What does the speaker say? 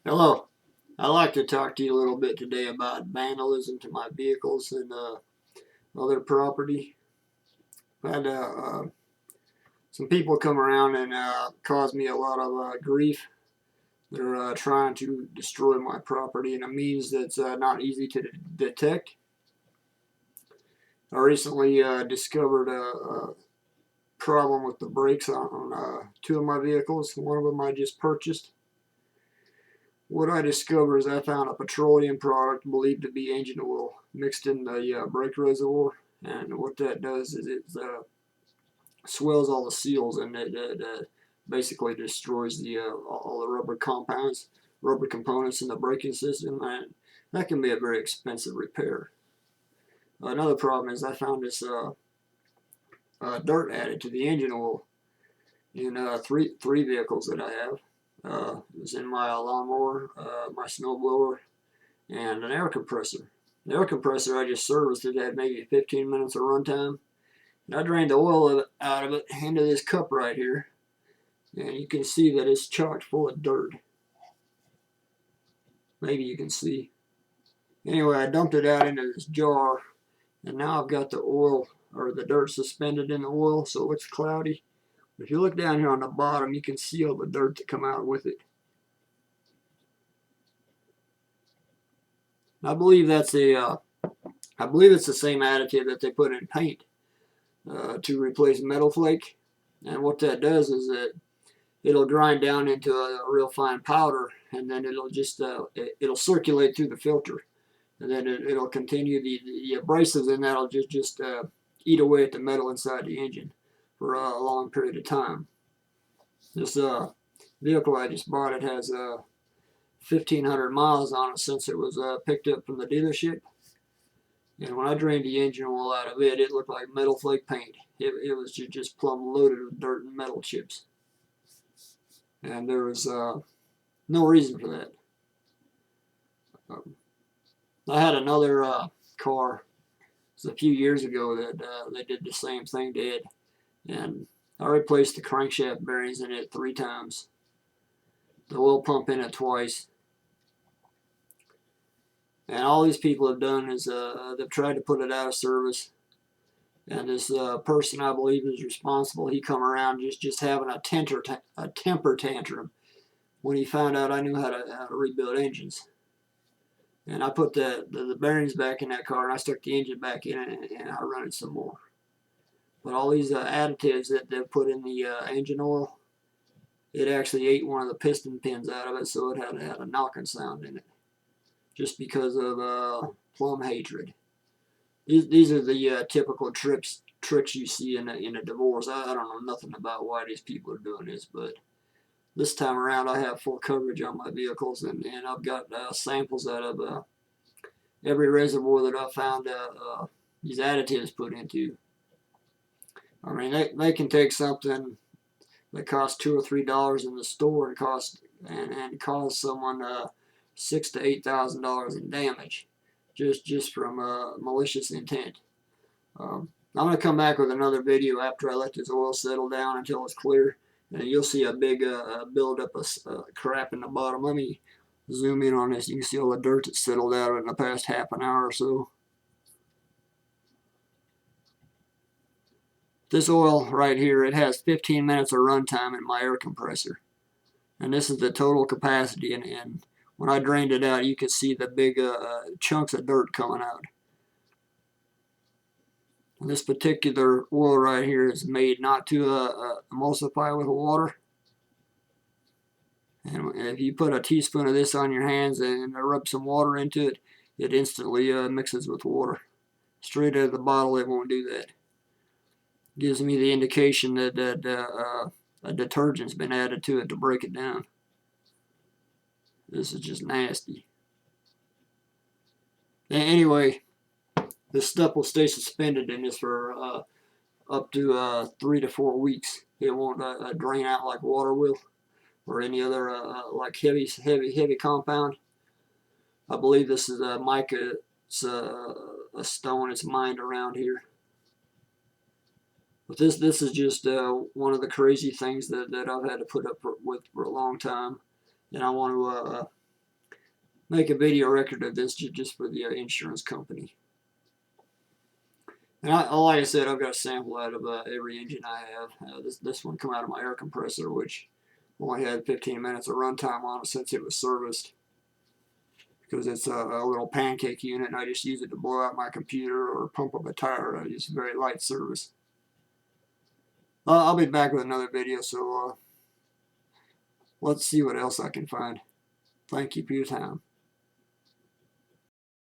Hello. I'd like to talk to you a little bit today about vandalism to my vehicles and other property. I've had some people come around and cause me a lot of grief. They're trying to destroy my property in a means that's not easy to detect. I recently discovered a problem with the brakes on two of my vehicles. One of them I just purchased. What I discovered is I found a petroleum product believed to be engine oil mixed in the brake reservoir, and what that does is it swells all the seals and it basically destroys all the rubber components in the braking system, and that can be a very expensive repair. Another problem is I found this dirt added to the engine oil in three vehicles that I have. It was in my lawnmower, my snowblower, and an air compressor. The air compressor I just serviced it had maybe 15 minutes of runtime. And I drained the oil out of it into this cup right here, and you can see that it's chocked full of dirt. Maybe you can see. Anyway, I dumped it out into this jar, and now I've got the oil or the dirt suspended in the oil, so it's cloudy. If you look down here on the bottom, you can see all the dirt that come out with it. I believe I believe it's the same additive that they put in paint to replace metal flake. And what that does is that it'll grind down into a real fine powder, and then it'll circulate through the filter, and then it'll continue the abrasives, and that'll just eat away at the metal inside the engine for a long period of time. This vehicle I just bought, it has 1,500 miles on it since it was picked up from the dealership. And when I drained the engine oil out of it, it looked like metal flake paint. It was just plumb loaded with dirt and metal chips. And there was no reason for that. I had another car, it was a few years ago, that they did the same thing to it. And I replaced the crankshaft bearings in it 3 times, the oil pump in it twice. And all these people have done is they've tried to put it out of service. And this person I believe is responsible, he come around just having a temper tantrum when he found out I knew how to rebuild engines. And I put the bearings back in that car, and I stuck the engine back in it, and I run it some more. But all these additives that they've put in the engine oil, it actually ate one of the piston pins out of it, so it had a knocking sound in it, just because of plum hatred. These are the typical tricks you see in a divorce. I don't know nothing about why these people are doing this, but this time around I have full coverage on my vehicles, and I've got samples out of every reservoir that I found these additives put into. I mean, they can take something that costs $2 or $3 in the store and cause someone $6,000 to $8,000 in damage, just from malicious intent. I'm going to come back with another video after I let this oil settle down until it's clear, and you'll see a big buildup of crap in the bottom. Let me zoom in on this. You can see all the dirt that's settled out in the past half an hour or so. This oil right here, it has 15 minutes of runtime in my air compressor, and this is the total capacity. And when I drained it out, you could see the big chunks of dirt coming out. And this particular oil right here is made not to emulsify with water. And if you put a teaspoon of this on your hands and rub some water into it, it instantly mixes with water. Straight out of the bottle, it won't do that. Gives me the indication that a detergent's been added to it to break it down. This is just nasty. Anyway, this stuff will stay suspended in this for up to 3 to 4 weeks. It won't drain out like water will, or any other like heavy compound. I believe this is a mica. It's a stone. It's mined around here. But this is just one of the crazy things that I've had to put up with for a long time, and I want to make a video record of this just for the insurance company. And like I said, I've got a sample out of every engine I have. This one come out of my air compressor, which only had 15 minutes of runtime on it since it was serviced. Because it's a little pancake unit, and I just use it to blow out my computer or pump up a tire. I use very light service. I'll be back with another video, so let's see what else I can find. Thank you for your time.